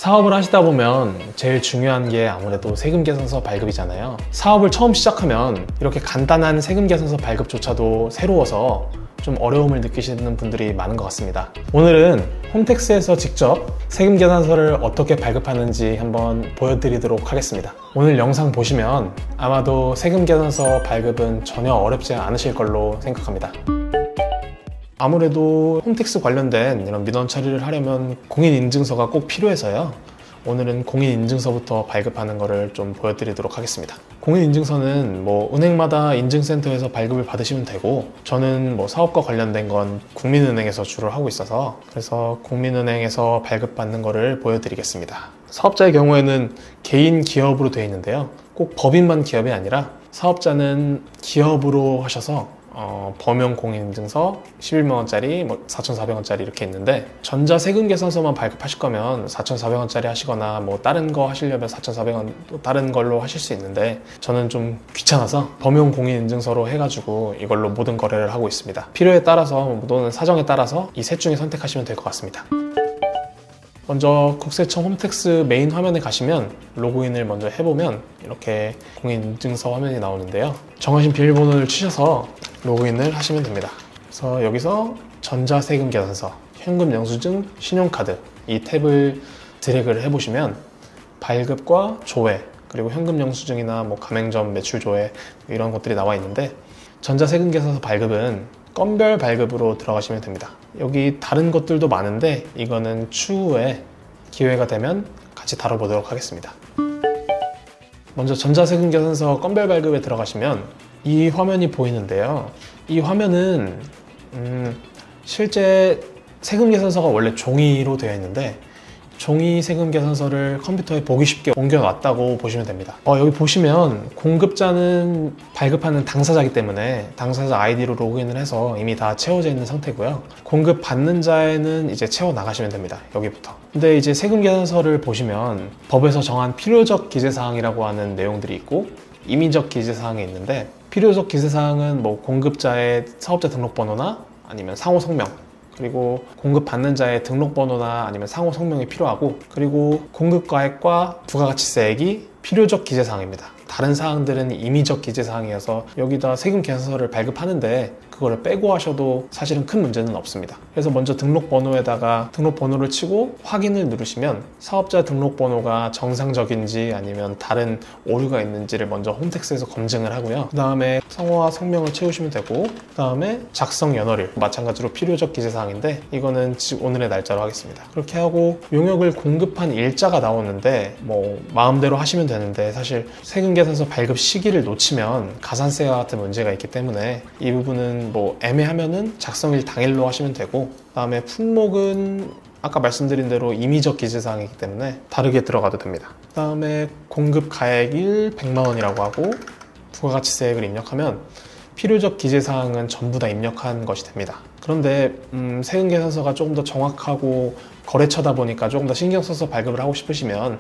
사업을 하시다 보면 제일 중요한 게 아무래도 세금계산서 발급이잖아요. 사업을 처음 시작하면 이렇게 간단한 세금계산서 발급조차도 새로워서 좀 어려움을 느끼시는 분들이 많은 것 같습니다. 오늘은 홈택스에서 직접 세금계산서를 어떻게 발급하는지 한번 보여드리도록 하겠습니다. 오늘 영상 보시면 아마도 세금계산서 발급은 전혀 어렵지 않으실 걸로 생각합니다. 아무래도 홈택스 관련된 이런 민원 처리를 하려면 공인인증서가 꼭 필요해서요. 오늘은 공인인증서부터 발급하는 것을 좀 보여드리도록 하겠습니다. 공인인증서는 은행마다 인증센터에서 발급을 받으시면 되고, 저는 사업과 관련된 건 국민은행에서 주로 하고 있어서 그래서 국민은행에서 발급받는 것을 보여드리겠습니다. 사업자의 경우에는 개인 기업으로 되어 있는데요. 꼭 법인만 기업이 아니라 사업자는 기업으로 하셔서 범용 공인인증서 11만원짜리, 4,400원짜리 이렇게 있는데, 전자세금계산서만 발급하실 거면 4,400원짜리 하시거나 다른 거 하시려면 4,400원 또 다른 걸로 하실 수 있는데, 저는 좀 귀찮아서 범용 공인인증서로 해가지고 이걸로 모든 거래를 하고 있습니다. 필요에 따라서 또는 사정에 따라서 이 셋 중에 선택하시면 될 것 같습니다. 먼저 국세청 홈택스 메인 화면에 가시면 로그인을 먼저 해보면 이렇게 공인인증서 화면이 나오는데요. 정하신 비밀번호를 치셔서 로그인을 하시면 됩니다. 그래서 여기서 전자세금계산서, 현금영수증, 신용카드 이 탭을 드래그를 해보시면 발급과 조회, 그리고 현금영수증이나 가맹점 매출 조회 이런 것들이 나와 있는데, 전자세금계산서 발급은 건별 발급으로 들어가시면 됩니다. 여기 다른 것들도 많은데 이거는 추후에 기회가 되면 같이 다뤄보도록 하겠습니다. 먼저 전자세금계산서 건별 발급에 들어가시면 이 화면이 보이는데요. 이 화면은 실제 세금계산서가 원래 종이로 되어 있는데, 종이 세금계산서를 컴퓨터에 보기 쉽게 옮겨놨다고 보시면 됩니다. 여기 보시면 공급자는 발급하는 당사자이기 때문에 당사자 아이디로 로그인을 해서 이미 다 채워져 있는 상태고요. 공급받는 자에는 이제 채워 나가시면 됩니다. 여기부터. 근데 이제 세금계산서를 보시면 법에서 정한 필요적 기재사항이라고 하는 내용들이 있고, 임의적 기재사항이 있는데, 필요적 기재사항은 공급자의 사업자 등록번호나 아니면 상호 성명, 그리고 공급받는 자의 등록번호나 아니면 상호 성명이 필요하고, 그리고 공급가액과 부가가치세액이 필요적 기재사항입니다. 다른 사항들은 임의적 기재사항이어서 여기다 세금계산서를 발급하는데 그거를 빼고 하셔도 사실은 큰 문제는 없습니다. 그래서 먼저 등록번호에다가 등록번호를 치고 확인을 누르시면 사업자 등록번호가 정상적인지 아니면 다른 오류가 있는지를 먼저 홈택스에서 검증을 하고요. 그 다음에 상호와 성명을 채우시면 되고, 그 다음에 작성 연월일, 마찬가지로 필요적 기재사항인데 이거는 오늘의 날짜로 하겠습니다. 그렇게 하고 용역을 공급한 일자가 나오는데 마음대로 하시면 되는데, 사실 세금계산서 발급 시기를 놓치면 가산세와 같은 문제가 있기 때문에 이 부분은 애매하면은 작성일 당일로 하시면 되고, 그 다음에 품목은 아까 말씀드린 대로 임의적 기재사항이기 때문에 다르게 들어가도 됩니다. 그 다음에 공급 가액일 100만원이라고 하고 부가가치세액을 입력하면 필요적 기재사항은 전부 다 입력한 것이 됩니다. 그런데 세금계산서가 조금 더 정확하고 거래처다 보니까 조금 더 신경 써서 발급을 하고 싶으시면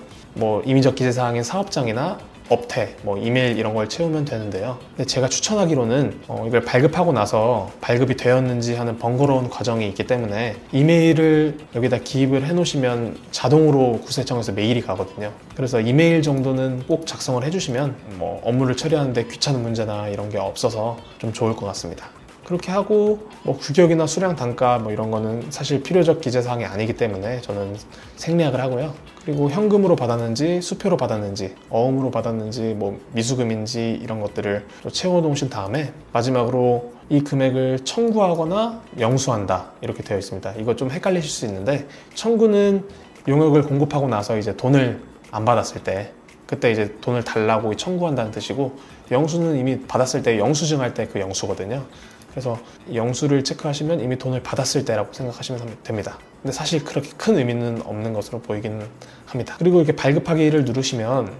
임의적 기재사항인 사업장이나 업태, 이메일 이런 걸 채우면 되는데요. 근데 제가 추천하기로는 이걸 발급하고 나서 발급이 되었는지 하는 번거로운 과정이 있기 때문에 이메일을 여기다 기입을 해 놓으시면 자동으로 국세청에서 메일이 가거든요. 그래서 이메일 정도는 꼭 작성을 해주시면 업무를 처리하는데 귀찮은 문제나 이런 게 없어서 좀 좋을 것 같습니다. 그렇게 하고 규격이나 수량 단가 이런 거는 사실 필요적 기재사항이 아니기 때문에 저는 생략을 하고요. 그리고 현금으로 받았는지 수표로 받았는지 어음으로 받았는지 미수금인지 이런 것들을 채워 놓으신 다음에 마지막으로 이 금액을 청구하거나 영수한다 이렇게 되어 있습니다. 이거 좀 헷갈리실 수 있는데, 청구는 용역을 공급하고 나서 이제 돈을 안 받았을 때 그때 이제 돈을 달라고 청구한다는 뜻이고, 영수는 이미 받았을 때 영수증 할 때 그 영수거든요. 그래서 영수를 체크하시면 이미 돈을 받았을 때라고 생각하시면 됩니다. 근데 사실 그렇게 큰 의미는 없는 것으로 보이기는 합니다. 그리고 이렇게 발급하기를 누르시면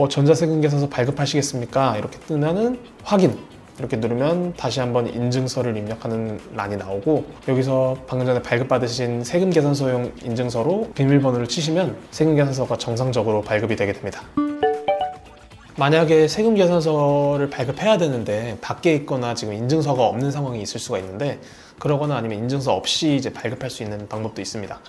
전자세금계산서 발급하시겠습니까? 이렇게 뜨면은 확인 이렇게 누르면 다시 한번 인증서를 입력하는 란이 나오고, 여기서 방금 전에 발급받으신 세금계산서용 인증서로 비밀번호를 치시면 세금계산서가 정상적으로 발급이 되게 됩니다. 만약에 세금계산서를 발급해야 되는데 밖에 있거나 지금 인증서가 없는 상황이 있을 수가 있는데, 그러거나 아니면 인증서 없이 이제 발급할 수 있는 방법도 있습니다.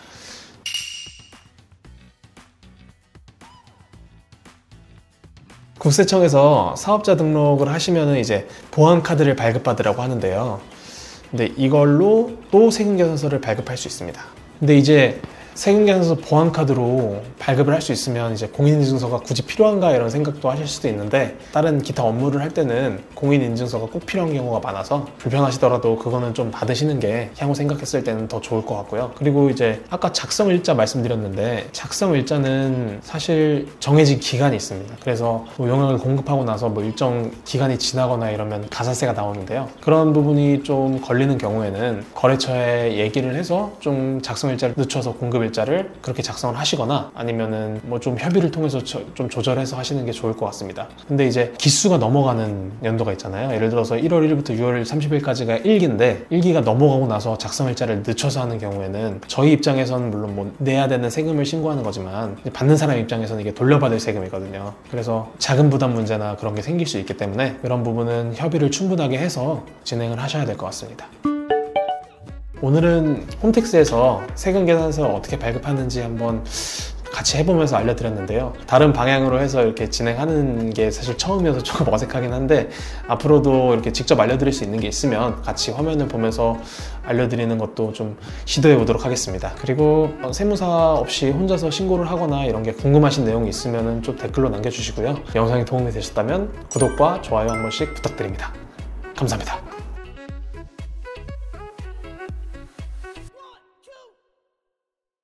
국세청에서 사업자 등록을 하시면 이제 보안카드를 발급받으라고 하는데요. 근데 이걸로 또 세금계산서를 발급할 수 있습니다. 근데 이제 세금계산서 보안카드로 발급을 할 수 있으면 이제 공인인증서가 굳이 필요한가 이런 생각도 하실 수도 있는데, 다른 기타 업무를 할 때는 공인인증서가 꼭 필요한 경우가 많아서 불편하시더라도 그거는 좀 받으시는 게 향후 생각했을 때는 더 좋을 것 같고요. 그리고 이제 아까 작성일자 말씀드렸는데, 작성일자는 사실 정해진 기간이 있습니다. 그래서 뭐 용역을 공급하고 나서 뭐 일정 기간이 지나거나 이러면 가산세가 나오는데요. 그런 부분이 좀 걸리는 경우에는 거래처에 얘기를 해서 좀 작성일자를 늦춰서 공급일자를 그렇게 작성을 하시거나, 아니면은 뭐 좀 협의를 통해서 좀 조절해서 하시는 게 좋을 것 같습니다. 근데 이제 기수가 넘어가는 연도가 있잖아요. 예를 들어서 1월 1일부터 6월 30일까지가 1기인데 1기가 넘어가고 나서 작성일자를 늦춰서 하는 경우에는 저희 입장에서는 물론 뭐 내야 되는 세금을 신고하는 거지만 받는 사람 입장에서는 이게 돌려받을 세금이거든요. 그래서 자금 부담 문제나 그런 게 생길 수 있기 때문에 이런 부분은 협의를 충분하게 해서 진행을 하셔야 될 것 같습니다. 오늘은 홈택스에서 세금계산서 어떻게 발급하는지 한번 같이 해보면서 알려드렸는데요. 다른 방향으로 해서 이렇게 진행하는 게 사실 처음이어서 조금 어색하긴 한데, 앞으로도 이렇게 직접 알려드릴 수 있는 게 있으면 같이 화면을 보면서 알려드리는 것도 좀 시도해 보도록 하겠습니다. 그리고 세무사 없이 혼자서 신고를 하거나 이런 게 궁금하신 내용이 있으면 좀 댓글로 남겨주시고요. 영상이 도움이 되셨다면 구독과 좋아요 한 번씩 부탁드립니다. 감사합니다.